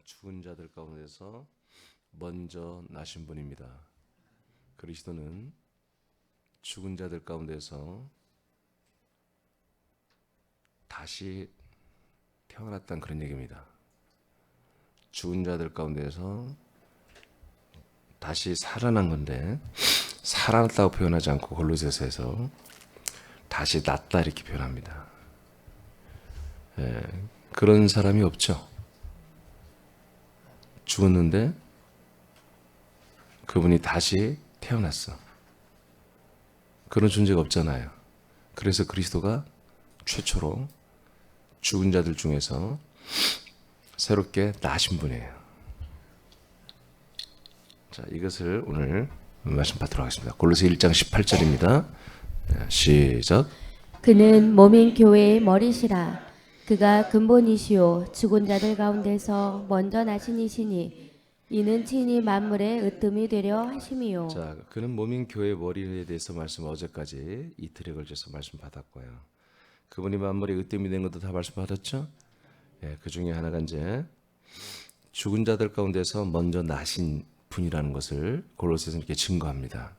죽은 자들 가운데서 먼저 나신 분입니다. 그리스도는 죽은 자들 가운데서 다시 태어났다는 그런 얘기입니다. 죽은 자들 가운데서 다시 살아난 건데, 살아났다고 표현하지 않고 골로새서에서 다시 났다 이렇게 표현합니다. 그런 사람이 없죠. 죽었는데 그분이 다시 태어났어. 그런 존재가 없잖아요. 그래서 그리스도가 최초로 죽은 자들 중에서 새롭게 나신 분이에요. 자, 이것을 오늘 말씀 받도록 하겠습니다. 골로새 1장 18절입니다. 시작. 그는 몸인 교회의 머리시라. 그가 근본이시요 죽은 자들 가운데서 먼저 나신 이시니 이는 친히 만물의 으뜸이 되려 하심이요. 자, 그는 몸인 교회의 머리에 대해서 말씀 어제까지 이틀에 걸쳐서 말씀 받았고요. 그분이 만물의 으뜸이 된 것도 다 말씀 받았죠? 그 중에 하나가 이제 죽은 자들 가운데서 먼저 나신 분이라는 것을 골로새서 이렇게 증거합니다.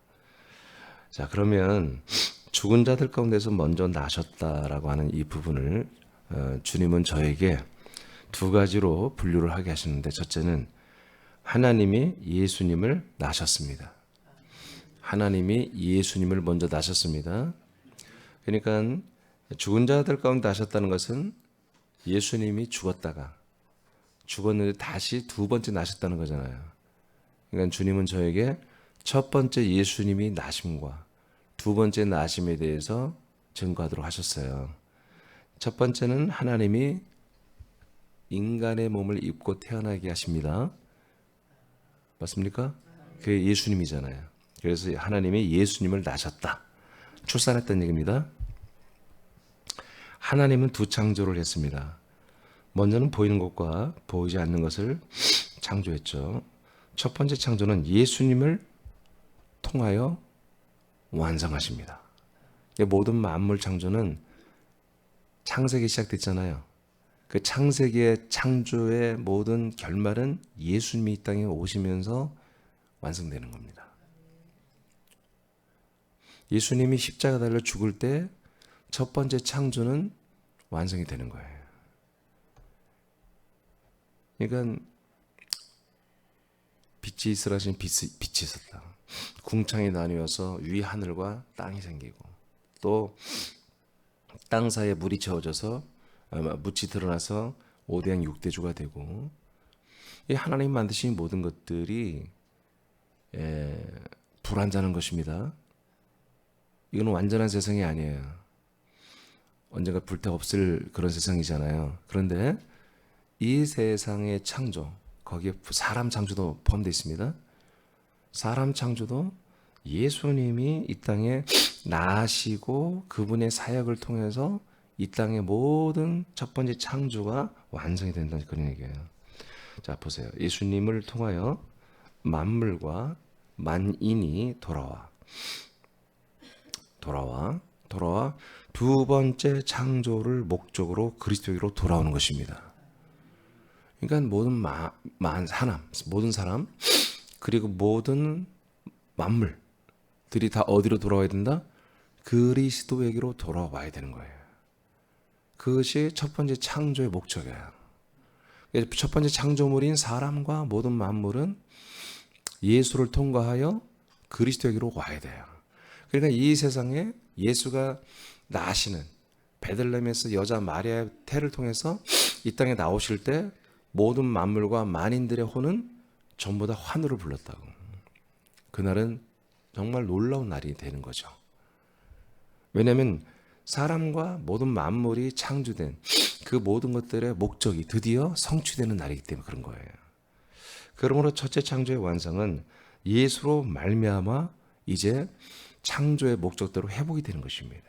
자, 그러면 죽은 자들 가운데서 먼저 나셨다라고 하는 이 부분을 주님은 저에게 두 가지로 분류를 하게 하시는데, 첫째는 하나님이 예수님을 나셨습니다. 하나님이 예수님을 먼저 나셨습니다. 그러니까 죽은 자들 가운데 나셨다는 것은 예수님이 죽었는데 다시 두 번째 나셨다는 거잖아요. 그러니까 주님은 저에게 첫 번째 예수님이 나심과 두 번째 나심에 대해서 증거하도록 하셨어요. 첫 번째는 하나님이 인간의 몸을 입고 태어나게 하십니다. 맞습니까? 그게 예수님이잖아요. 그래서 하나님이 예수님을 낳으셨다. 출산했다는 얘기입니다. 하나님은 두 창조를 했습니다. 먼저는 보이는 것과 보이지 않는 것을 창조했죠. 첫 번째 창조는 예수님을 통하여 완성하십니다. 모든 만물 창조는 창세기 시작됐잖아요. 그 창세기의 창조의 모든 결말은 예수님이 이 땅에 오시면서 완성되는 겁니다. 예수님이 십자가 달려 죽을 때 첫 번째 창조는 완성이 되는 거예요. 그러니까 빛이 있으라 하신 빛이 있었다. 궁창이 나뉘어서 위 하늘과 땅이 생기고, 또 땅 사이에 물이 채워져서 묻이 드러나서 5대양 6대주가 되고, 이 하나님 만드신 모든 것들이 불완전한 것입니다. 이건 완전한 세상이 아니에요. 언젠가 불태 없을 그런 세상이잖아요. 그런데 이 세상의 창조, 거기에 사람 창조도 포함되어 있습니다. 사람 창조도 예수님이 이 땅에 나시고 그분의 사역을 통해서 이 땅의 모든 첫 번째 창조가 완성이 된다는 그런 얘기예요. 자, 보세요. 예수님을 통하여 만물과 만인이 돌아와 두 번째 창조를 목적으로 그리스도로 돌아오는 것입니다. 그러니까 모든 사람 그리고 모든 만물들이 다 어디로 돌아와야 된다? 그리스도에게로 돌아와야 되는 거예요. 그것이 첫 번째 창조의 목적이에요. 첫 번째 창조물인 사람과 모든 만물은 예수를 통과하여 그리스도에게로 와야 돼요. 그러니까 이 세상에 예수가 나시는 베들레헴에서 여자 마리아의 태를 통해서 이 땅에 나오실 때 모든 만물과 만인들의 혼은 전부 다 환호를 불렀다고. 그날은 정말 놀라운 날이 되는 거죠. 왜냐하면 사람과 모든 만물이 창조된 그 모든 것들의 목적이 드디어 성취되는 날이기 때문에 그런 거예요. 그러므로 첫째 창조의 완성은 예수로 말미암아 이제 창조의 목적대로 회복이 되는 것입니다.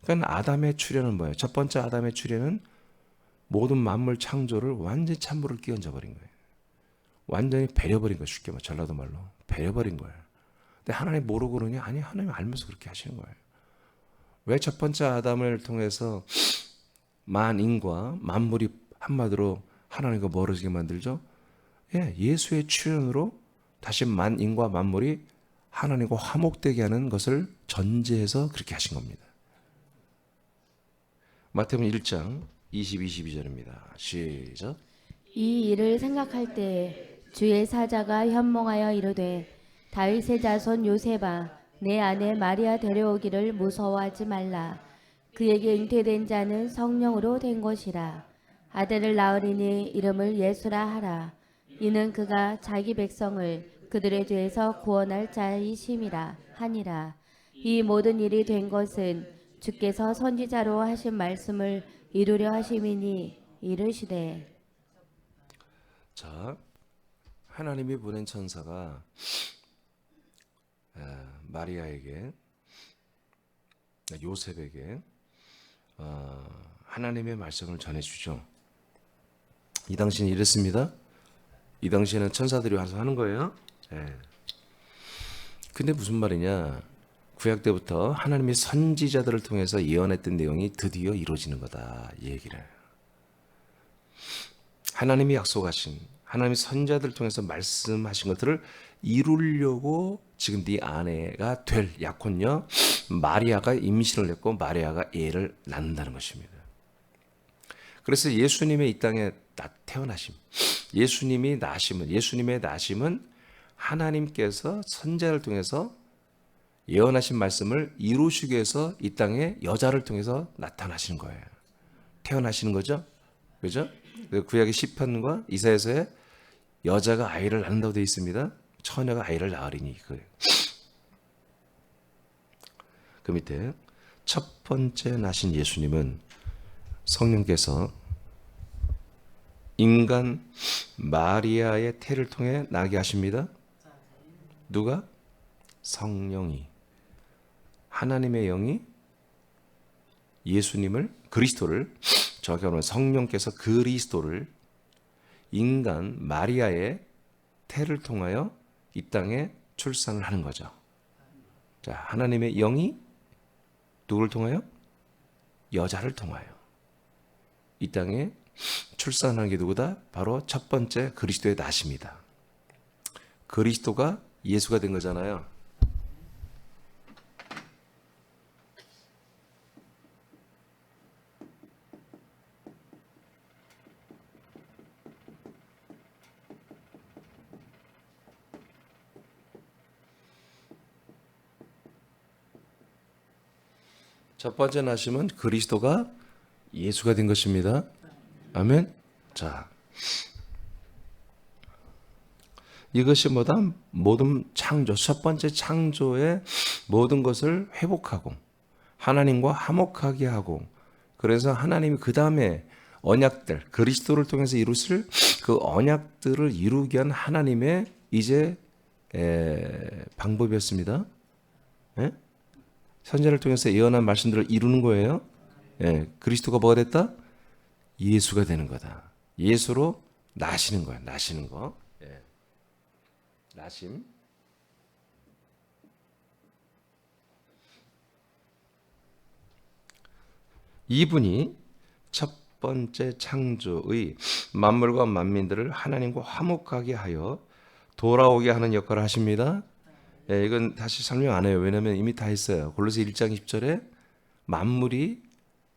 그러니까 아담의 출현은 뭐예요? 첫 번째 아담의 출현은 모든 만물 창조를 완전히 찬물을 끼얹어 버린 거예요. 완전히 배려버린 거예요. 쉽게 말 전라도 말로 배려버린 거예요. 근데 하나님 모르고 그러냐? 아니, 하나님 알면서 그렇게 하시는 거예요. 왜 첫 번째 아담을 통해서 만인과 만물이 한마디로 하나님과 멀어지게 만들죠? 예, 예수의 출현으로 다시 만인과 만물이 하나님과 화목되게 하는 것을 전제해서 그렇게 하신 겁니다. 마태복음 1장 20, 22절입니다. 시작. 이 일을 생각할 때 주의 사자가 현몽하여 이르되 다윗의 자손 요셉아 내 아내 마리아 데려오기를 무서워하지 말라. 그에게 잉태된 자는 성령으로 된 것이라. 아들을 낳으리니 이름을 예수라 하라. 이는 그가 자기 백성을 그들의 죄에서 구원할 자이심이라 하니라. 이 모든 일이 된 것은 주께서 선지자로 하신 말씀을 이루려 하심이니 이르시되. 자, 하나님이 보낸 천사가 마리아에게, 요셉에게 하나님의 말씀을 전해주죠. 이 당시는 이랬습니다. 이 당시에는 천사들이 와서 하는 거예요. 근데 무슨 말이냐? 구약 때부터 하나님이 선지자들을 통해서 예언했던 내용이 드디어 이루어지는 거다, 이 얘기를. 하나님이 약속하신, 하나님이 선지자들을 통해서 말씀하신 것들을 이루려고 지금 네 아내가 될 약혼녀 마리아가 임신을 했고 마리아가 애를 낳는다는 것입니다. 그래서 예수님의 이 땅에 태어나심, 예수님의 나심은 하나님께서 선지자를 통해서 예언하신 말씀을 이루시기 위해서 이 땅에 여자를 통해서 나타나시는 거예요. 태어나시는 거죠. 그죠? 구약의 시편과 이사야서에 여자가 아이를 낳는다고 되어 있습니다. 처녀가 아이를 낳으리니 그거예요. 그 밑에 첫 번째 나신 예수님은 성령께서 인간 마리아의 태를 통해 나게 하십니다. 누가? 성령이. 하나님의 영이 예수님을, 그리스도를, 정확히 말하면 성령께서 그리스도를 인간 마리아의 태를 통하여 이 땅에 출산을 하는 거죠. 자, 하나님의 영이 누구를 통하여? 여자를 통하여 이 땅에 출산하는 게 누구다? 바로 첫 번째 그리스도의 나심이다. 그리스도가 예수가 된 거잖아요. 첫 번째 나심은 그리스도가 예수가 된 것입니다. 아멘. 자, 이것이 뭐다? 모든 창조, 첫 번째 창조의 모든 것을 회복하고 하나님과 화목하게 하고, 그래서 하나님이 그 다음에 언약들, 그리스도를 통해서 이루실 그 언약들을 이루기 위한 하나님의 이제 방법이었습니다. 예? 선지자를 통해서 예언한 말씀들을 이루는 거예요. 예, 그리스도가 뭐가 됐다? 예수가 되는 거다. 예수로 나시는 거야. 나시는 거. 예. 나심. 이분이 첫 번째 창조의 만물과 만민들을 하나님과 화목하게 하여 돌아오게 하는 역할을 하십니다. 예, 이건 다시 설명 안 해요. 왜냐하면 이미 다 했어요. 골로새 1장 10절에 만물이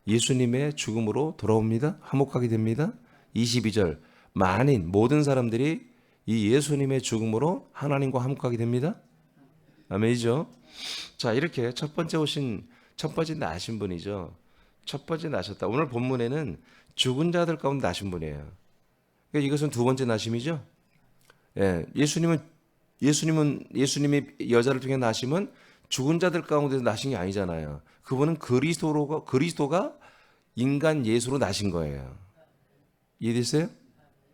예수님의 죽음으로 돌아옵니다. 화목하게 됩니다. 22절 만인 모든 사람들이 이 예수님의 죽음으로 하나님과 화목하게 됩니다. 아멘이죠. 자, 이렇게 첫 번째 나신 분이죠. 첫 번째 나셨다. 오늘 본문에는 죽은 자들 가운데 나신 분이에요. 그러니까 이것은 두 번째 나심이죠. 예, 예수님이 여자를 통해 나심은 죽은 자들 가운데서 나신 게 아니잖아요. 그분은 그리스도가 인간 예수로 나신 거예요. 이해됐어요?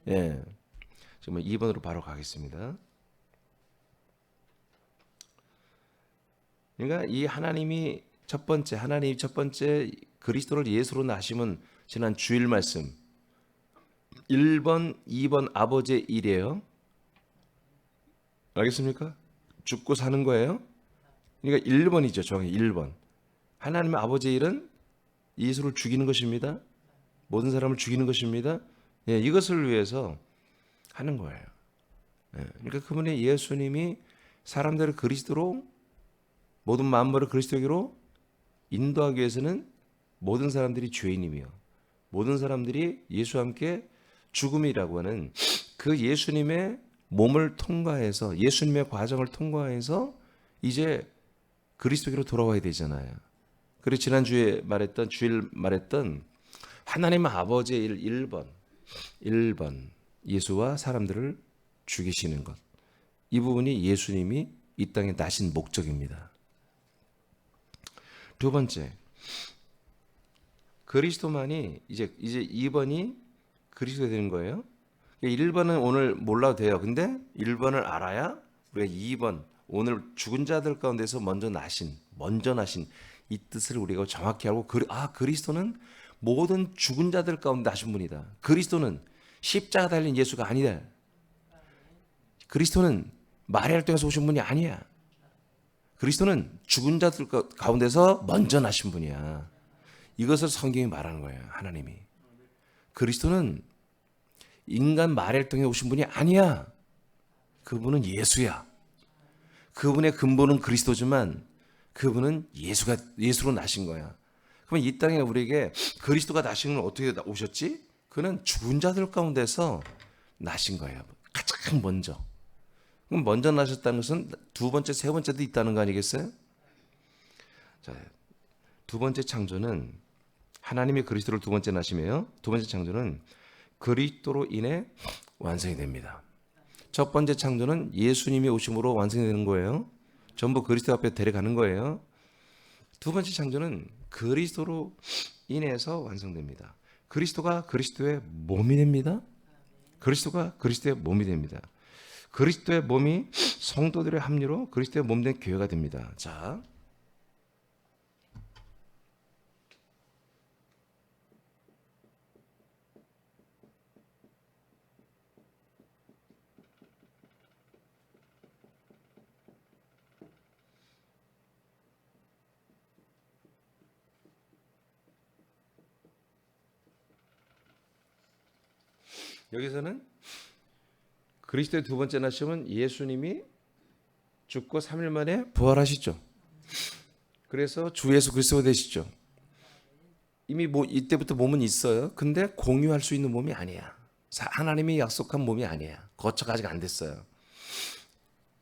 예. 지금 2번으로 바로 가겠습니다. 그러니까 이 하나님이 첫 번째 그리스도를 예수로 나심은 지난 주일 말씀 1번, 2번 아버지의 일이에요. 알겠습니까? 죽고 사는 거예요. 그러니까 1번이죠. 정확히 1번. 하나님의 아버지의 일은 예수를 죽이는 것입니다. 모든 사람을 죽이는 것입니다. 예, 이것을 위해서 하는 거예요. 예, 그러니까 그분이 예수님이 사람들을 그리스도로 모든 만물을 그리스도에게로 인도하기 위해서는 모든 사람들이 죄인이며 모든 사람들이 예수와 함께 죽음이라고 하는 그 예수님의 몸을 통과해서 예수님의 과정을 통과해서 이제 그리스도께로 돌아와야 되잖아요. 그리고 지난주에 말했던 주일 말했던 하나님 아버지의 1번 예수와 사람들을 죽이시는 것. 이 부분이 예수님이 이 땅에 나신 목적입니다. 두 번째, 그리스도만이 이제 2번이 그리스도가 되는 거예요. 1번은 오늘 몰라도 돼요. 근데 1번을 알아야 우리가 2번 오늘 죽은 자들 가운데서 먼저 나신 이 뜻을 우리가 정확히 알고 그리스도는 모든 죽은 자들 가운데 나신 분이다. 그리스도는 십자가 달린 예수가 아니다. 그리스도는 마리아를 통해서 오신 분이 아니야. 그리스도는 죽은 자들 가운데서 먼저 나신 분이야. 이것을 성경이 말하는 거예요. 하나님이. 그리스도는 인간 마리아를 통해 오신 분이 아니야. 그분은 예수야. 그분의 근본은 그리스도지만 그분은 예수로 나신 거야. 그럼 이 땅에 우리에게 그리스도가 나신 건 어떻게 오셨지? 그는 죽은 자들 가운데서 나신 거예요. 가장 먼저. 그럼 먼저 나셨다는 것은 두 번째, 세 번째도 있다는 거 아니겠어요? 자, 두 번째 창조는 하나님이 그리스도를 두 번째 나시며요. 두 번째 창조는 그리스도로 인해 완성이 됩니다. 첫 번째 창조는 예수님이 오심으로 완성이 되는 거예요. 전부 그리스도 앞에 데려가는 거예요. 두 번째 창조는 그리스도로 인해서 완성됩니다. 그리스도가 그리스도의 몸이 됩니다. 그리스도가 그리스도의 몸이 됩니다. 그리스도의 몸이 성도들의 합류로 그리스도의 몸된 교회가 됩니다. 자, 여기서는 그리스도의 두 번째 나심은 예수님이 죽고 3일 만에 부활하시죠. 그래서 주 예수 그리스도가 되시죠. 이미 이때부터 몸은 있어요. 근데 공유할 수 있는 몸이 아니야. 하나님이 약속한 몸이 아니야. 거처가 아직 안 됐어요.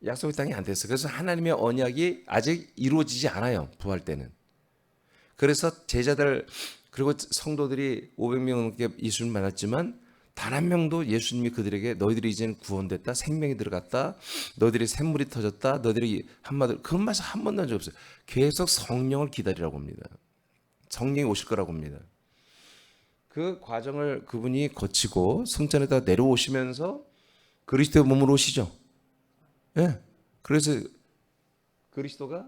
약속의 땅이 안 됐어요. 그래서 하나님의 언약이 아직 이루어지지 않아요. 부활 때는. 그래서 제자들 그리고 성도들이 500명 넘게 예수님을 만났지만 단 한 명도 예수님이 그들에게 너희들이 이제는 구원됐다, 생명이 들어갔다, 너희들이 샘물이 터졌다, 너희들이 한마디로 그런 말씀 한 번도 한 적 없어요. 계속 성령을 기다리라고 합니다. 성령이 오실 거라고 합니다. 그 과정을 그분이 거치고 성전에다 내려오시면서 그리스도의 몸으로 오시죠. 예. 그래서 그리스도가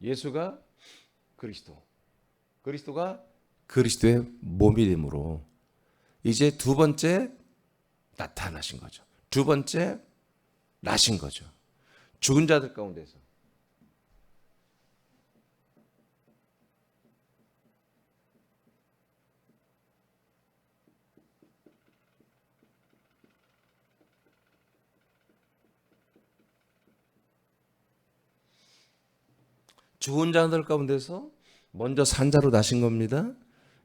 예수가 그리스도. 그리스도가 그리스도의 몸이 됨으로 이제 두 번째 나타나신 거죠. 두 번째 나신 거죠. 죽은 자들 가운데서. 죽은 자들 가운데서 먼저 산자로 나신 겁니다.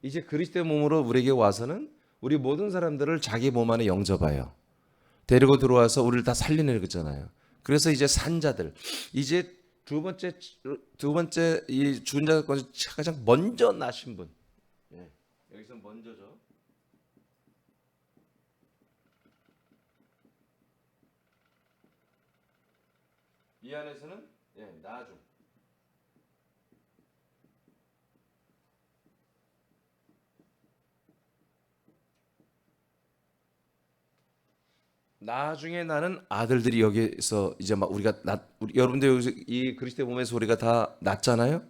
이제 그리스도의 몸으로 우리에게 와서는 우리 모든 사람들을 자기 몸 안에 영접해요. 데리고 들어와서 우리를 다 살리는 거잖아요. 그래서 이제 산자들, 이제 두 번째 이 죽은 자들 가운데 가장 먼저 나신 분. 예, 여기서 먼저죠. 이 안에서는 나중. 나중에 나는 아들들이 여기서 이제 막 여러분들 여기서 이 그리스도의 몸에서 우리가 다 낳잖아요.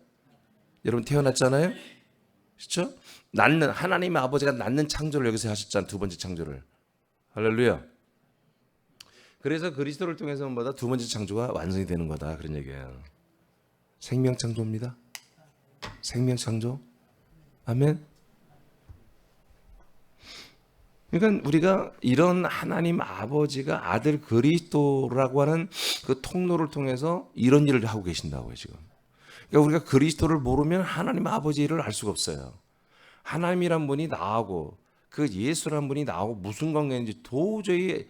여러분 태어났잖아요. 그렇죠? 낳는 하나님의 아버지가 낳는 창조를 여기서 하셨잖아요. 두 번째 창조를. 할렐루야. 그래서 그리스도를 통해서 뭐다 두 번째 창조가 완성이 되는 거다 그런 얘기예요. 생명 창조입니다. 생명 창조. 아멘. 그러니까 우리가 이런 하나님 아버지가 아들 그리스도라고 하는 그 통로를 통해서 이런 일을 하고 계신다고요, 지금. 그러니까 우리가 그리스도를 모르면 하나님 아버지를 알 수가 없어요. 하나님이란 분이 나하고 그 예수란 분이 나하고 무슨 관계인지 도저히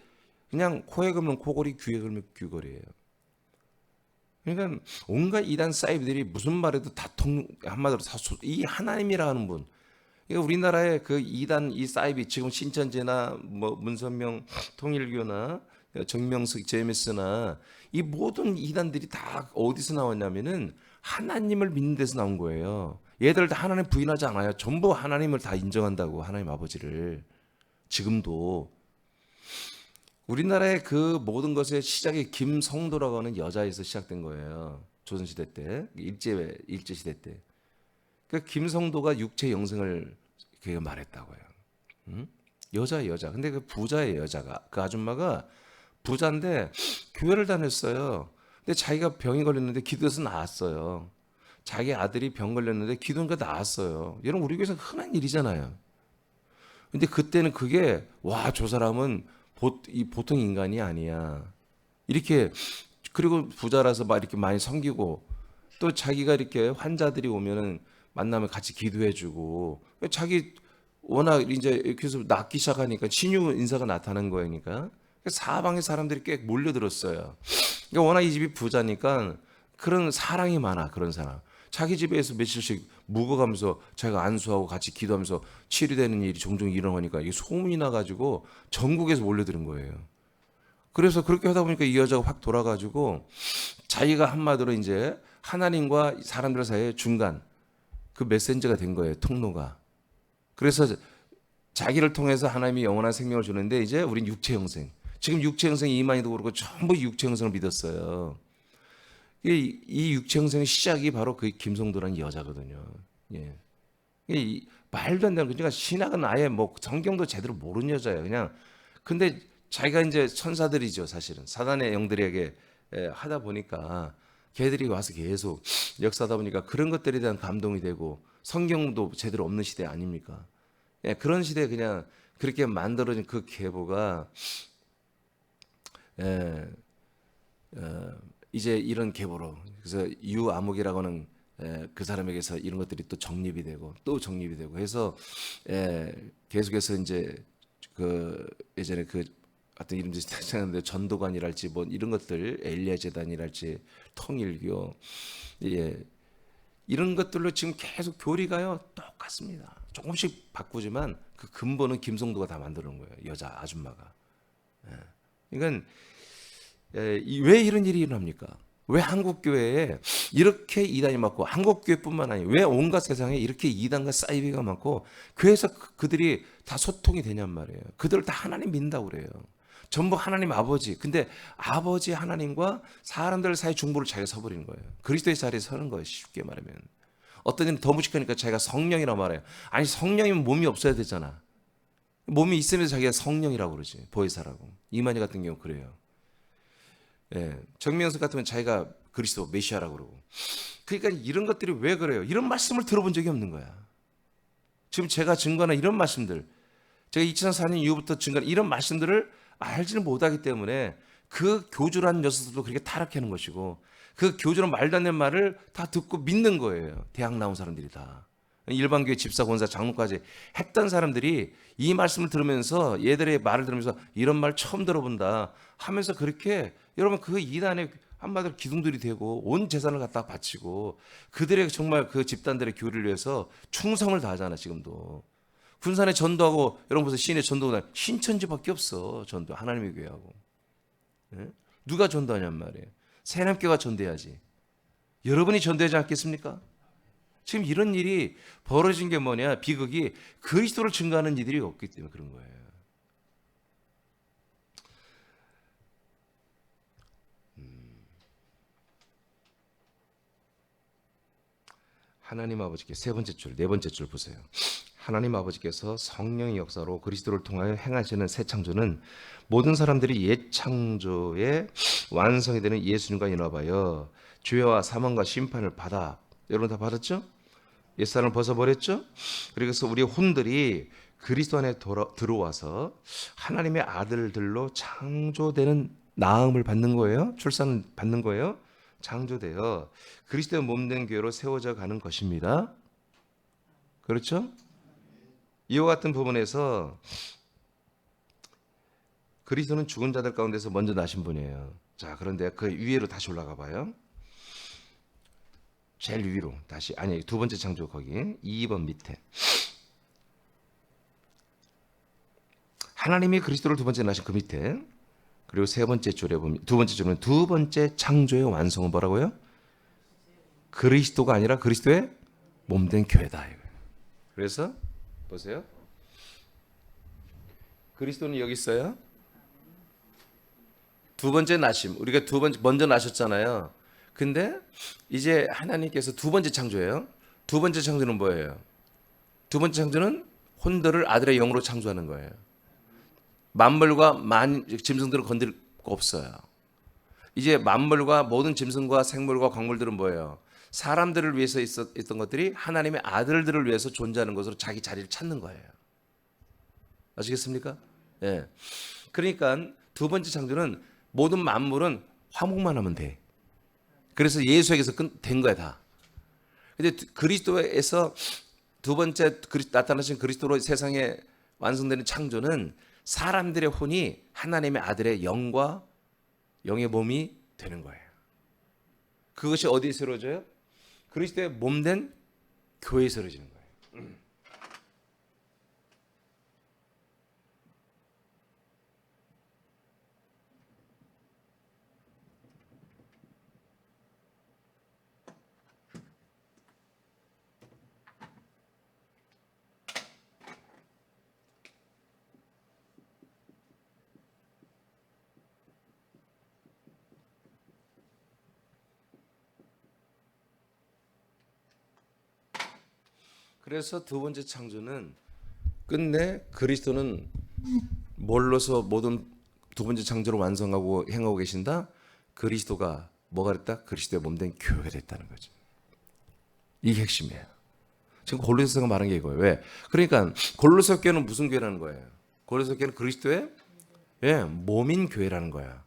그냥 코에 걸면 코걸이, 귀에 걸면 귀걸이에요. 그러니까 온갖 이단 사이비들이 무슨 말해도 다 한마디로 이 하나님이라는 분. 그러니까 우리나라의 그 이단 이 사이비 지금 신천지나 뭐 문선명 통일교나 정명석 제메스나 이 모든 이단들이 다 어디서 나왔냐면은 하나님을 믿는 데서 나온 거예요. 얘들 다 하나님 부인하지 않아요. 전부 하나님을 다 인정한다고, 하나님 아버지를. 지금도 우리나라의 그 모든 것의 시작이 김성도라고 하는 여자에서 시작된 거예요. 조선시대 때, 일제시대 때. 그 김성도가 육체 영생을 그게 말했다고요. 응? 여자예요, 여자. 근데 그 부자의 여자가, 그 아줌마가 부자인데 교회를 다녔어요. 근데 자기가 병이 걸렸는데 기도해서 나았어요. 자기 아들이 병 걸렸는데 기도하니까 나았어요. 여러분 우리 교회에서 흔한 일이잖아요. 근데 그때는 그게 와, 저 사람은 보통 인간이 아니야. 이렇게 그리고 부자라서 막 이렇게 많이 섬기고 또 자기가 이렇게 환자들이 오면은 만나면 같이 기도해주고 자기 워낙 이제 이렇게 해서 낫기 시작하니까 신유 인사가 나타난 거니까 사방의 사람들이 꽤 몰려들었어요. 그러니까 워낙 이 집이 부자니까 그런 사랑이 많아. 그런 사람. 자기 집에서 며칠씩 묵어가면서 자기가 안수하고 같이 기도하면서 치료되는 일이 종종 일어나니까 이게 소문이 나가지고 전국에서 몰려드는 거예요. 그래서 그렇게 하다 보니까 이 여자가 확 돌아가지고 자기가 한마디로 이제 하나님과 사람들 사이의 중간 그 메신저가 된 거예요. 통로가. 그래서 자기를 통해서 하나님이 영원한 생명을 주는데 이제 우린 육체 형생. 지금 육체 형생이 이만희도 그렇고 전부 육체 형생을 믿었어요. 이 육체 형생의 시작이 바로 그 김성도라는 여자거든요. 예. 말도 안 되는, 그러니까 신학은 아예 뭐 성경도 제대로 모르는 여자예요. 그냥 근데 자기가 이제 천사들이죠, 사실은 사단의 영들에게 하다 보니까 걔들이 와서 계속 역사하다 보니까 그런 것들에 대한 감동이 되고 성경도 제대로 없는 시대 아닙니까? 예, 그런 시대에 그냥 그렇게 만들어진 그 계보가 이제 이런 계보로 그래서 유아목이라고 하는 그 사람에게서 이런 것들이 또 정립이 되고 또 정립이 되고 해서 계속해서 이제 그 예전에 그 어떤 이름들이 생각나는데 전도관이랄지 뭐 이런 것들 엘리야 재단이랄지 통일교 이런 것들로 지금 계속 교리가요 똑같습니다. 조금씩 바꾸지만 그 근본은 김성도가 다 만드는 거예요. 여자 아줌마가. 그러니까 왜 이런 일이 일어납니까? 왜 한국 교회에 이렇게 이단이 많고 한국 교회뿐만 아니라 왜 온갖 세상에 이렇게 이단과 사이비가 많고 그래서 그들이 다 소통이 되냔 말이에요. 그들을 다 하나님 믿는다고 그래요. 전부 하나님 아버지. 근데 아버지 하나님과 사람들 사이 중보를 자기가 서버리는 거예요. 그리스도의 자리에 서는 거예요. 쉽게 말하면. 어떤 일은 더 무식하니까 자기가 성령이라고 말해요. 아니 성령이면 몸이 없어야 되잖아. 몸이 있으면서 자기가 성령이라고 그러지. 보혜사라고. 이만희 같은 경우 그래요. 예, 정명석 같으면 자기가 그리스도 메시아라고 그러고. 그러니까 이런 것들이 왜 그래요? 이런 말씀을 들어본 적이 없는 거야. 지금 제가 증거하는 이런 말씀들, 제가 2004년 이후부터 증거하는 이런 말씀들을 알지는 못하기 때문에 그 교주라는 녀석들도 그렇게 타락하는 것이고 그 교주는 말도 안 되는 말을 다 듣고 믿는 거예요. 대학 나온 사람들이 다. 일반교회 집사, 권사, 장로까지 했던 사람들이 이 말씀을 들으면서 얘들의 말을 들으면서 이런 말 처음 들어본다 하면서 그렇게 여러분 그 이단의 한마디로 기둥들이 되고 온 재산을 갖다 바치고 그들의 정말 그 집단들의 교리를 위해서 충성을 다하잖아. 지금도 군산에 전도하고 여러분 보세요. 시내 전도가 신천지밖에 없어. 전도 하나님의 교회하고. 예? 누가 전도하냔 말이에요. 새남교가 전도해야지. 여러분이 전도하지 않겠습니까? 지금 이런 일이 벌어진 게 뭐냐? 비극이 그리스도를 증거하는 이들이 없기 때문에 그런 거예요. 하나님 아버지께 세 번째 줄, 네 번째 줄 보세요. 하나님 아버지께서 성령의 역사로 그리스도를 통하여 행하시는 새 창조는 모든 사람들이 옛 창조의 완성이 되는 예수님과 연합하여 죄와 사망과 심판을 받아. 여러분 다 받았죠? 옛사람을 벗어버렸죠. 그래서 우리 혼들이 그리스도 안에 들어와서 하나님의 아들들로 창조되는 나음을 받는 거예요. 출산을 받는 거예요. 창조되어 그리스도의 몸된 교회로 세워져 가는 것입니다. 그렇죠? 이와 같은 부분에서 그리스도는 죽은 자들 가운데서 먼저 나신 분이에요. 자, 그런데 그 위로 다시 올라가 봐요. 제일 위로 다시, 아니 두 번째 창조 거기 2번 밑에 하나님이 그리스도를 두 번째 나신 그 밑에, 그리고 세 번째 줄에 보면 두 번째 줄은 두 번째 창조의 완성은 뭐라고요? 그리스도가 아니라 그리스도의 몸된 교회다. 그래서 보세요. 그리스도는 여기 있어요. 두 번째 나심, 우리가 두 번째 먼저 나셨잖아요. 근데 이제 하나님께서 두 번째 창조예요. 두 번째 창조는 뭐예요? 두 번째 창조는 혼들을 아들의 영으로 창조하는 거예요. 만물과 짐승들을 건들 거 없어요. 이제 만물과 모든 짐승과 생물과 광물들은 뭐예요? 사람들을 위해서 있었던 것들이 하나님의 아들들을 위해서 존재하는 것으로 자기 자리를 찾는 거예요. 아시겠습니까? 예. 그러니까 두 번째 창조는 모든 만물은 화목만 하면 돼. 그래서 예수에게서 된 거야 다. 근데 그리스도에서 두 번째 나타나신 그리스도로 세상에 완성되는 창조는 사람들의 혼이 하나님의 아들의 영과 영의 몸이 되는 거예요. 그것이 어디에서 이루어져요? 그리스도의 몸된 교회에서 이루어지는 거예요. 그래서 두 번째 창조는 끝내 그리스도는 뭘로서 모든 두 번째 창조를 완성하고 행하고 계신다? 그리스도가 뭐가 됐다? 그리스도의 몸된 교회가 됐다는 거죠. 이게 핵심이에요. 지금 골로새서가 말한 게 이거예요. 왜? 그러니까 골로새 교회는 무슨 교회라는 거예요? 골로새 교회는 그리스도의 몸인 교회라는 거야.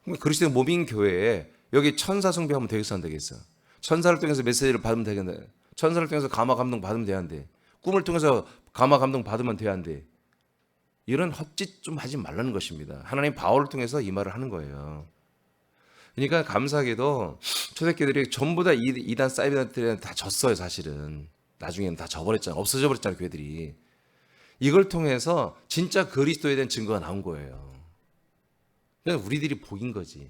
그러니까 그리스도의 몸인 교회에 여기 천사 숭배하면 되겠어 안 되겠어? 천사를 통해서 메시지를 받으면 되겠네. 천사를 통해서 감화 감동 받으면 돼야 안 돼? 꿈을 통해서 감화 감동 받으면 돼야 안 돼? 이런 헛짓 좀 하지 말라는 것입니다. 하나님 바울을 통해서 이 말을 하는 거예요. 그러니까 감사하게도 초대교회들이 전부 다 이단 사이비단들한테 다 졌어요. 사실은 나중에는 다 져버렸잖아. 없어져 버렸잖아 교회들이. 이걸 통해서 진짜 그리스도에 대한 증거가 나온 거예요. 그러니까 우리들이 복인 거지.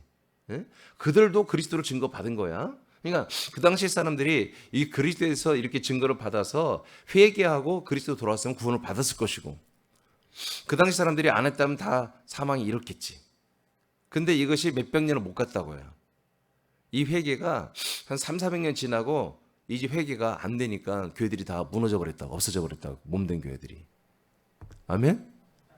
예? 그들도 그리스도를 증거 받은 거야. 그러니까 그 당시 사람들이 이 그리스도에서 이렇게 증거를 받아서 회개하고 그리스도 돌아왔으면 구원을 받았을 것이고, 그 당시 사람들이 안 했다면 다 사망이 이렇겠지. 근데 이것이 몇백 년을 못 갔다고요. 이 회개가 한 300~400년 지나고 이제 회개가 안 되니까 교회들이 다 무너져 버렸다고, 없어져 버렸다고, 몸된 교회들이. 아멘?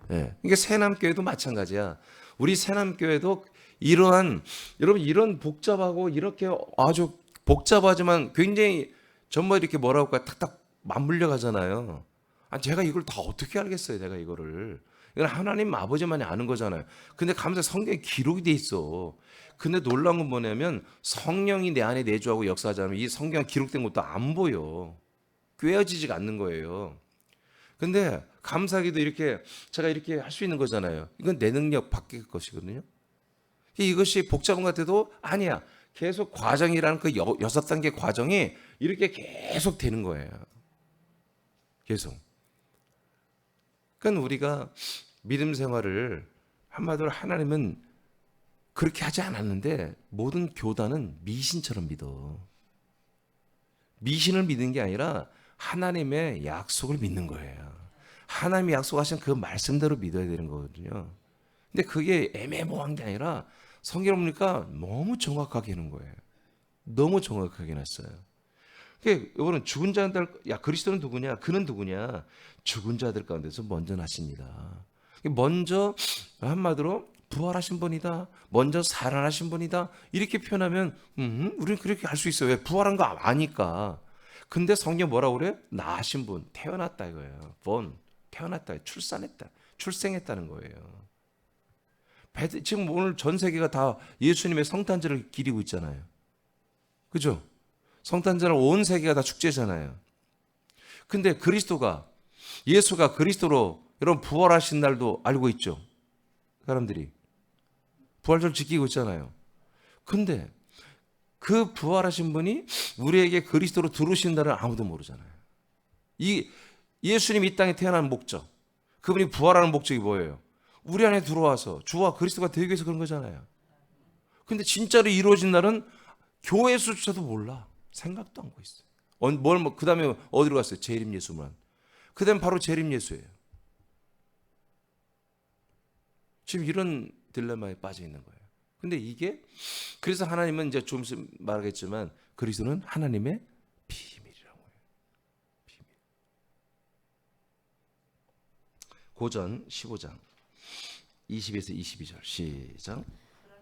예. 이게 새남교회도 마찬가지야. 우리 새남교회도 이러한, 여러분 이런 복잡하고 이렇게 아주 복잡하지만 굉장히 정말 이렇게 뭐라고 할까 탁탁 맞물려 가잖아요. 아, 제가 이걸 다 어떻게 알겠어요, 내가 이거를. 이건 하나님 아버지만이 아는 거잖아요. 근데 감사 성경에 기록이 돼 있어. 근데 놀라운 건 뭐냐면 성령이 내 안에 내주하고 역사하자면 이 성경에 기록된 것도 안 보여. 꿰어지지가 않는 거예요. 근데 감사하게도 이렇게 제가 이렇게 할 수 있는 거잖아요. 이건 내 능력 밖의 것이거든요. 이것이 복잡한 것 같아도 아니야. 계속 과정이라는 그 6단계 과정이 이렇게 계속 되는 거예요. 계속. 그러니까 우리가 믿음 생활을 한마디로 하나님은 그렇게 하지 않았는데 모든 교단은 미신처럼 믿어. 미신을 믿는 게 아니라 하나님의 약속을 믿는 거예요. 하나님이 약속하신 그 말씀대로 믿어야 되는 거거든요. 근데 그게 애매모호한 게 아니라 성경을 보니까 너무 정확하게 하는 거예요. 너무 정확하게 놨어요. 이거는 죽은 자들, 야 그리스도는 누구냐? 그는 누구냐? 죽은 자들 가운데서 먼저 나십니다. 먼저 한마디로 부활하신 분이다. 먼저 살아나신 분이다. 이렇게 표현하면 우리는 그렇게 알 수 있어요. 왜? 부활한 거 아니까. 근데 성경 뭐라고 그래요? 낳으신 분, 태어났다 이거예요. 본, 태어났다, 출산했다, 출생했다는 거예요. 지금 오늘 전 세계가 다 예수님의 성탄절을 기리고 있잖아요. 그죠? 성탄절 온 세계가 다 축제잖아요. 근데 예수가 그리스도로 여러분 부활하신 날도 알고 있죠? 사람들이 부활절 지키고 있잖아요. 근데 그 부활하신 분이 우리에게 그리스도로 들어오신 날은 아무도 모르잖아요. 이 예수님이 이 땅에 태어난 목적, 그분이 부활하는 목적이 뭐예요? 우리 안에 들어와서 주와 그리스도가 되기 위해서 그런 거잖아요. 근데 진짜로 이루어진 날은 교회 수조차도 몰라. 생각도 안 하고 있어요. 그 다음에 어디로 갔어요? 재림 예수만. 그 다음에 바로 재림 예수예요. 지금 이런 딜레마에 빠져 있는 거예요. 근데 그래서 하나님은 이제 좀 있으면 말하겠지만 그리스도는 하나님의 비밀이라고 해요. 비밀. 고전 15장 20에서 22절 시작.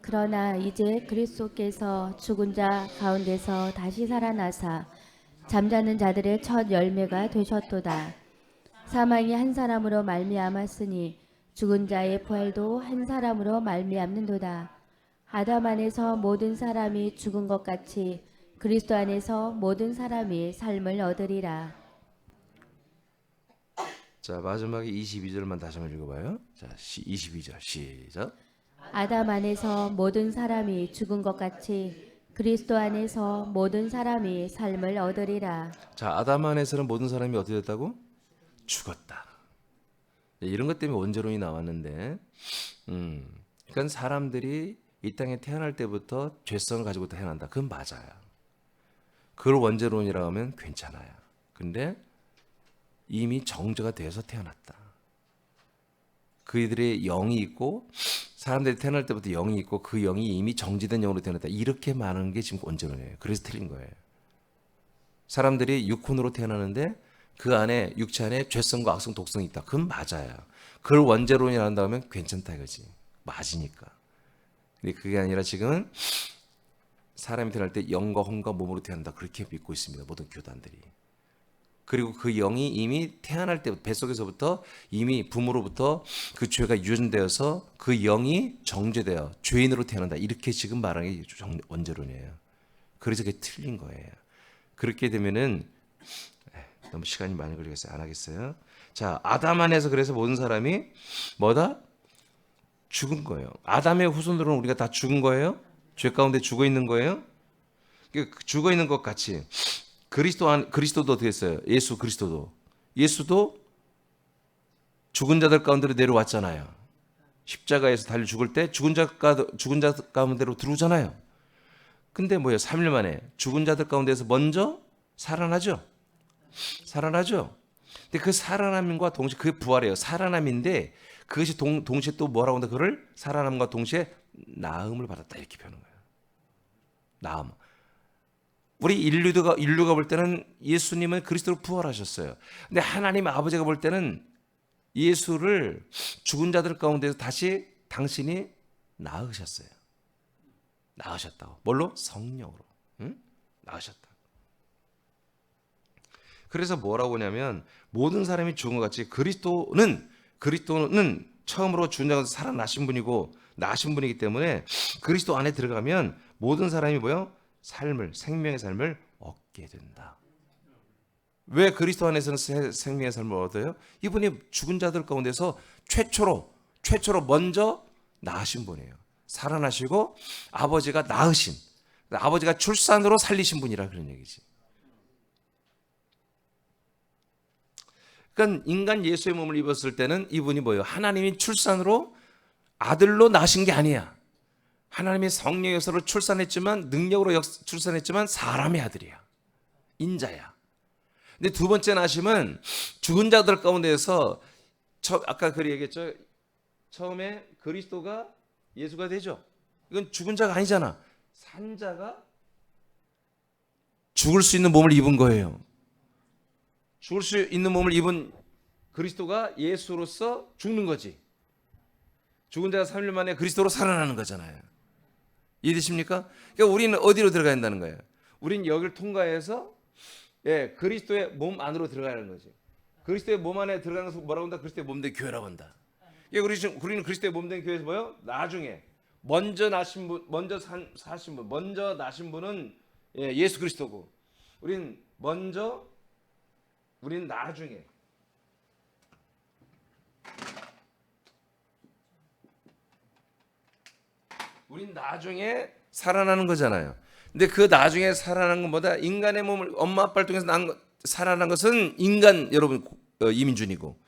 그러나 이제 그리스도께서 죽은 자 가운데서 다시 살아나사 잠자는 자들의 첫 열매가 되셨도다. 사망이 한 사람으로 말미암았으니 죽은 자의 부활도 한 사람으로 말미암는도다. 아담 안에서 모든 사람이 죽은 것 같이 그리스도 안에서 모든 사람이 삶을 얻으리라. 자, 마지막에 22절만 다시 한번 읽어봐요. 자, 22절 시작. 아담 안에서 모든 사람이 죽은 것 같이 그리스도 안에서 모든 사람이 삶을 얻으리라. 자, 아담 안에서는 모든 사람이 어떻게 됐다고? 죽었다. 이런 것 때문에 원죄론이 나왔는데, 그러니까 사람들이 이 땅에 태어날 때부터 죄성을 가지고 태어난다. 그건 맞아요. 그걸 원죄론이라고 하면 괜찮아요. 근데 이미 정죄가 돼서 태어났다. 그들의 영이 있고 사람들이 태어날 때부터 영이 있고 그 영이 이미 정지된 영으로 태어났다. 이렇게 말하는 게 지금 원죄론이에요. 그래서 틀린 거예요. 사람들이 육혼으로 태어나는데 그 안에 육체 안에 죄성과 악성 독성이 있다. 그건 맞아요. 그걸 원죄론이라 한다면 괜찮다 이거지. 맞으니까. 근데 그게 아니라 지금은 사람이 태어날 때 영과 혼과 몸으로 태어난다. 그렇게 믿고 있습니다. 모든 교단들이. 그리고 그 영이 이미 태어날 때 뱃속에서부터 이미 부모로부터 그 죄가 유전되어서 그 영이 정죄되어 죄인으로 태어난다. 이렇게 지금 말하는 게 원죄론이에요. 그래서 그게 틀린 거예요. 그렇게 되면은 너무 시간이 많이 걸리겠어요. 안 하겠어요. 자, 아담 안에서 그래서 모든 사람이 뭐다? 죽은 거예요. 아담의 후손들은 우리가 다 죽은 거예요? 죄 가운데 죽어 있는 거예요? 죽어 있는 것 같이 그리스도도 어떻게 했어요? 예수도 죽은 자들 가운데로 내려왔잖아요. 십자가에서 달려 죽을 때 죽은 자 가운데로 들어오잖아요. 근데 뭐예요? 3일 만에 죽은 자들 가운데서 먼저 살아나죠. 근데 그 살아남과 동시에 그게 부활이에요. 살아남인데 그것이 동시에 또 뭐라고 한다? 그를 살아남과 동시에 나음을 받았다 이렇게 표현하는 거예요. 나음. 우리 인류가 볼 때는 예수님은 그리스도로 부활하셨어요. 근데 하나님 아버지가 볼 때는 예수를 죽은 자들 가운데서 다시 당신이 낳으셨어요. 낳으셨다고. 뭘로? 성령으로. 낳으셨다. 그래서 뭐라고 하냐면 모든 사람이 죽은 것 같이 그리스도는 처음으로 죽은 자 가운데서 살아나신 분이고 나신 분이기 때문에 그리스도 안에 들어가면 모든 사람이 뭐요? 생명의 삶을 얻게 된다. 왜 그리스도 안에서는 생명의 삶을 얻어요? 이분이 죽은 자들 가운데서 최초로 먼저 나으신 분이에요. 살아나시고 아버지가 낳으신, 아버지가 출산으로 살리신 분이라 그런 얘기지. 그러니까 인간 예수의 몸을 입었을 때는 이분이 뭐예요? 하나님이 출산으로 아들로 낳으신 게 아니야. 하나님의 성령에서로 출산했지만 능력으로 출산했지만 사람의 아들이야. 인자야. 근데 두 번째 나심은 죽은 자들 가운데서 아까 그 얘기했죠. 처음에 그리스도가 예수가 되죠. 이건 죽은 자가 아니잖아. 산 자가 죽을 수 있는 몸을 입은 거예요. 죽을 수 있는 몸을 입은 그리스도가 예수로서 죽는 거지. 죽은 자가 3일 만에 그리스도로 살아나는 거잖아요. 이해되십니까? 그러니까 우리는 어디로 들어가야 한다는 거예요? 우리는 여기를 통과해서 예, 그리스도의 몸 안으로 들어가는 거지. 그리스도의 몸 안에 들어가는 것을 뭐라고 한다? 그리스도의 몸 된 교회라고 한다. 예, 우리는 그리스도의 몸 된 교회에서 뭐요? 나중에 먼저 나신 분, 사신 분, 먼저 나신 분은 예, 예수 그리스도고, 우린 나중에. 우린 나중에 살아나는 거잖아요. 근데 그 나중에 살아나는 것보다 인간의 몸을 엄마 아빠를 통해서 살아난 것은 인간 여러분 이민준이고,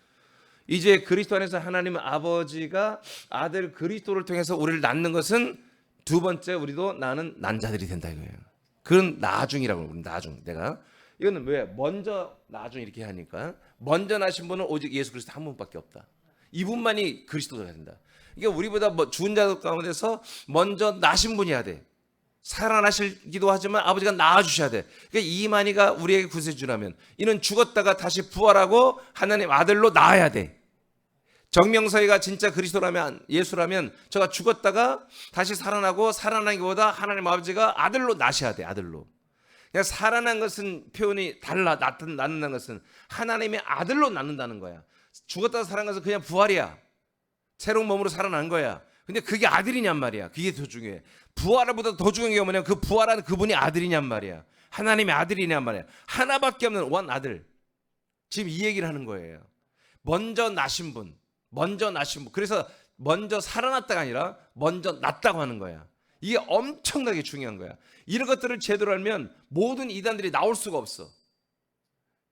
이제 그리스도 안에서 하나님 아버지가 아들 그리스도를 통해서 우리를 낳는 것은 두 번째 우리도 나는 난자들이 된다 이거예요. 그건 나중이라고 그러는 나중. 내가 이거는 왜 먼저 나중 이렇게 하니까 먼저 나신 분은 오직 예수 그리스도 한 분밖에 없다. 이분만이 그리스도가 된다. 이게 우리보다 죽은 자 가운데서 먼저 나신 분이어야 돼. 살아나시기도 하지만 아버지가 낳아주셔야 돼. 그러니까 이만희가 우리에게 구세주라면 이는 죽었다가 다시 부활하고 하나님 아들로 낳아야 돼. 정명서이가 진짜 그리스도라면 예수라면 저가 죽었다가 다시 살아나고 살아나기보다 하나님 아버지가 아들로 낳으셔야 돼. 아들로. 그냥 살아난 것은 표현이 달라. 낳는다는 것은 하나님의 아들로 낳는다는 거야. 죽었다가 살아난 것은 그냥 부활이야. 새로운 몸으로 살아난 거야. 근데 그게 아들이냔 말이야. 그게 더 중요해. 부활보다 더 중요한 게 뭐냐면 그 부활한 그분이 아들이냔 말이야. 하나님의 아들이냔 말이야. 하나밖에 없는 원 아들. 지금 이 얘기를 하는 거예요. 먼저 나신 분. 그래서 먼저 살아났다가 아니라 먼저 났다고 하는 거야. 이게 엄청나게 중요한 거야. 이런 것들을 제대로 알면 모든 이단들이 나올 수가 없어.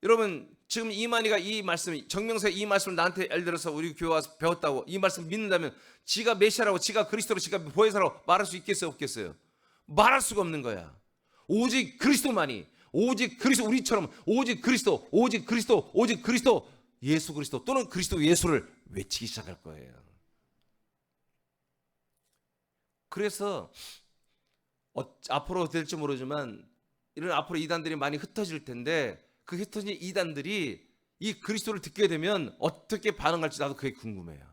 여러분 지금 이만희가 이 말씀, 정명서의 이 말씀을 나한테 예를 들어서 우리 교회 와서 배웠다고 이 말씀 믿는다면 지가 메시아라고, 지가 그리스도로, 지가 보혜사라고 말할 수 있겠어요, 없겠어요? 말할 수가 없는 거야. 오직 그리스도만이, 오직 그리스도, 우리처럼 오직 그리스도, 오직 그리스도, 오직 그리스도, 예수 그리스도 또는 그리스도 예수를 외치기 시작할 거예요. 그래서 앞으로 될지 모르지만 이런 앞으로 이단들이 많이 흩어질 텐데 그 흩어진 이단들이 이 그리스도를 듣게 되면 어떻게 반응할지 나도 그게 궁금해요.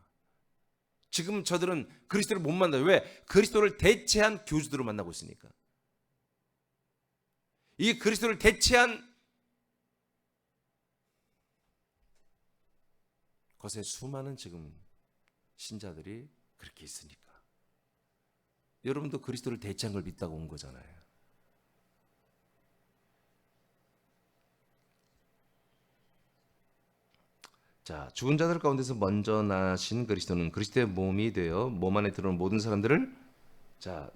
지금 저들은 그리스도를 못 만나요. 왜? 그리스도를 대체한 교주들을 만나고 있으니까. 이 그리스도를 대체한 것에 수많은 지금 신자들이 그렇게 있으니까. 여러분도 그리스도를 대체한 걸 믿다고 온 거잖아요. 자, 죽은 자들 가운데서 먼저 나신 그리스도는 그리스도의 몸이 되어 몸 안에 들어오는 모든 사람들을 자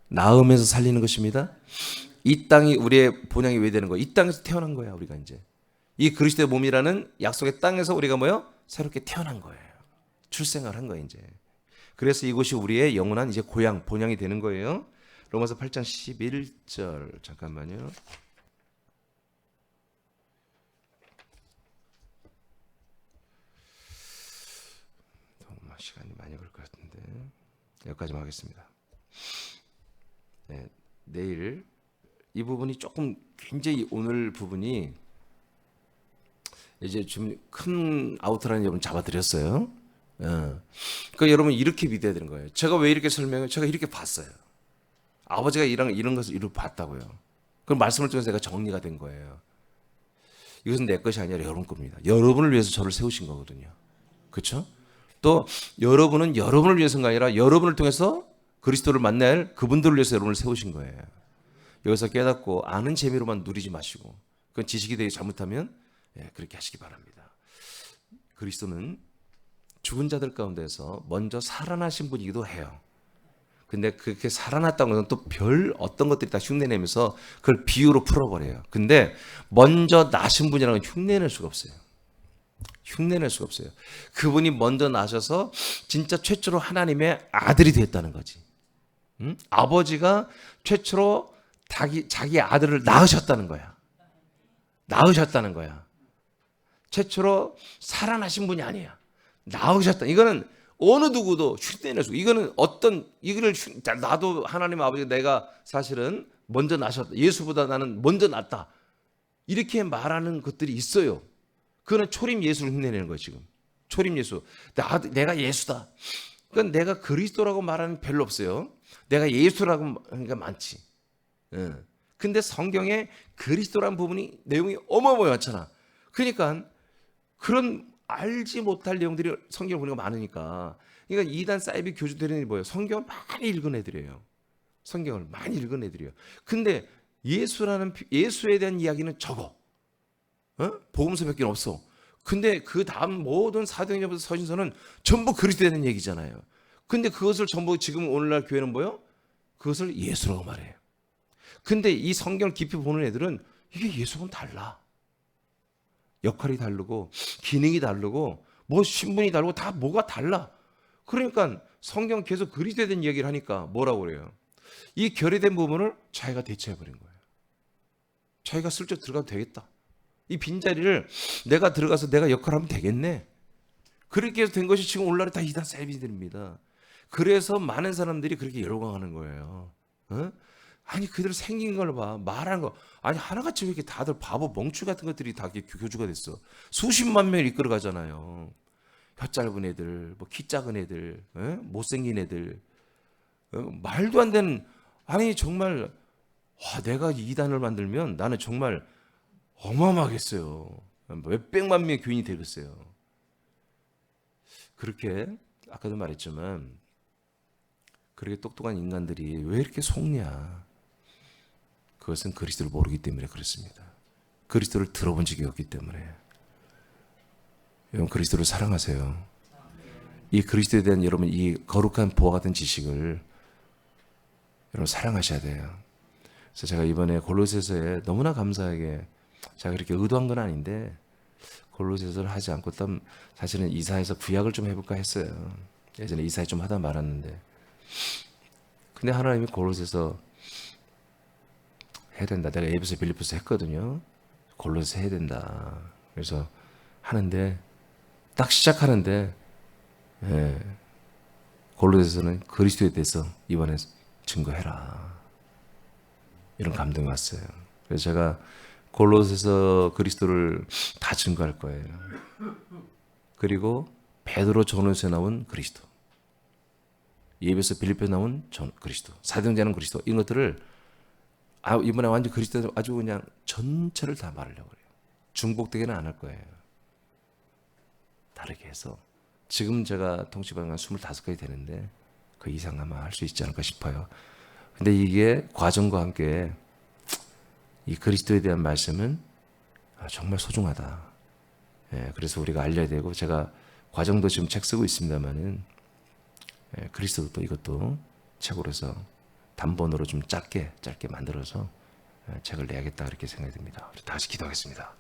낳으면서 살리는 것입니다. 이 땅이 우리의 본향이 왜 되는 거예요? 이 땅에서 태어난 거야 우리가 이제. 이 그리스도의 몸이라는 약속의 땅에서 우리가 뭐요? 새롭게 태어난 거예요. 출생을 한 거예요 이제. 그래서 이곳이 우리의 영원한 이제 고향, 본향이 되는 거예요. 로마서 8장 11절 잠깐만요. 시간이 많이 걸릴 것 같은데 여기까지만 하겠습니다. 네, 내일 이 부분이 조금 굉장히 오늘 부분이 이제 좀 큰 아우트라인 여러분 잡아드렸어요. 그러니까 여러분 이렇게 믿어야 되는 거예요. 제가 왜 이렇게 설명해요? 제가 이렇게 봤어요. 아버지가 이런 것을 이렇게 봤다고요. 그 말씀을 통해서 내가 정리가 된 거예요. 이것은 내 것이 아니라 여러분 겁니다. 여러분을 위해서 저를 세우신 거거든요. 그렇죠? 또 여러분은 여러분을 위해서가 아니라 여러분을 통해서 그리스도를 만날 그분들을 위해서 여러분을 세우신 거예요. 여기서 깨닫고 아는 재미로만 누리지 마시고 그건 지식이 되게 잘못하면 그렇게 하시기 바랍니다. 그리스도는 죽은 자들 가운데서 먼저 살아나신 분이기도 해요. 근데 그렇게 살아났다는 것은 또 별 어떤 것들이 다 흉내내면서 그걸 비유로 풀어버려요. 근데 먼저 나신 분이라는 건 흉내낼 수가 없어요. 흉내낼 수가 없어요. 그분이 먼저 나셔서 진짜 최초로 하나님의 아들이 됐다는 거지. 응? 아버지가 최초로 자기 아들을 낳으셨다는 거야. 낳으셨다는 거야. 최초로 살아나신 분이 아니야. 낳으셨다. 이거는 어느 누구도 흉내낼 수. 이거는 이거를 나도 하나님 아버지 내가 사실은 먼저 나셨다. 예수보다 나는 먼저 났다. 이렇게 말하는 것들이 있어요. 그거는 초림 예수를 흉내내는 거예요 지금. 초림 예수. 내가 예수다. 그러니까 내가 그리스도라고 말하는 별로 없어요. 내가 예수라고 하는 게 많지. 근데 성경에 그리스도란 부분이 내용이 어마어마하게 많잖아. 그러니까 그런 알지 못할 내용들이 성경을 보니까 많으니까, 그러니까 이단 사이비 교주들이 뭐예요? 성경을 많이 읽은 애들이에요. 성경을 많이 읽은 애들이에요. 근데 예수에 대한 이야기는 적어. 복음서밖에 없어. 근데 그 다음 모든 사도행전부터 서신서는 전부 그리스도에 대한 얘기잖아요. 근데 그것을 전부 지금 오늘날 교회는 뭐예요? 그것을 예수라고 말해요. 근데 이 성경을 깊이 보는 애들은 이게 예수하고는 달라. 역할이 다르고 기능이 다르고 뭐 신분이 다르고 다 뭐가 달라. 그러니까 성경 계속 그리스도에 대한 이야기를 하니까 뭐라고 그래요? 이 결여된 부분을 자기가 대체해버린 거예요. 자기가 슬쩍 들어가도 되겠다. 이 빈자리를 내가 들어가서 내가 역할을 하면 되겠네. 그렇게 해서 된 것이 지금 오늘날에 다 이단 사이비들입니다. 그래서 많은 사람들이 그렇게 열광하는 거예요. 아니 그들 생긴 걸 봐, 말하는 거, 아니 하나같이 왜 이렇게 다들 바보 멍충 같은 것들이 다 교주가 됐어. 수십만 명을 이끌어 가잖아요. 혀 짧은 애들, 뭐 키 작은 애들, 못생긴 애들, 말도 안 되는. 아니 정말 내가 이단을 만들면 나는 정말 어마어마하겠어요. 몇백만 명의 교인이 되겠어요. 그렇게 아까도 말했지만 그렇게 똑똑한 인간들이 왜 이렇게 속냐? 그것은 그리스도를 모르기 때문에 그렇습니다. 그리스도를 들어본 적이 없기 때문에. 여러분 그리스도를 사랑하세요. 이 그리스도에 대한 여러분 이 거룩한 보화 같은 지식을 여러분 사랑하셔야 돼요. 그래서 제가 이번에 골로새서에 너무나 감사하게, 제가 그렇게 의도한 건 아닌데 골로새서를 하지 않고 사실은 이사에서 구약을 좀 해볼까 했어요. 예전에 이사에 좀 하다 말았는데, 근데 하나님이 골로새서 해야 된다. 내가 에베소 빌립보서 했거든요. 골로새 해야 된다. 그래서 하는데 딱 시작하는데 골로새서는 그리스도에 대해서 이번에 증거해라. 이런 감동이 왔어요. 그래서 제가 골로새서 그리스도를 다 증거할 거예요. 그리고 베드로 전후서에 나온 그리스도, 예배서 빌립보에 나온 그리스도, 사도행전은 그리스도, 이런 것들을 이번에 완전 그리스도 아주 그냥 전체를 다 말하려고 그래요. 중복되게는 안 할 거예요. 다르게 해서 지금 제가 통치반이 한 25가지 되는데 그 이상 아마 할 수 있지 않을까 싶어요. 근데 이게 과정과 함께 이 그리스도에 대한 말씀은 정말 소중하다. 그래서 우리가 알려야 되고, 제가 과정도 지금 책 쓰고 있습니다만은 그리스도도 또 이것도 책으로 해서 단본으로 좀 짧게 만들어서 책을 내야겠다 그렇게 생각이 듭니다. 다시 기도하겠습니다.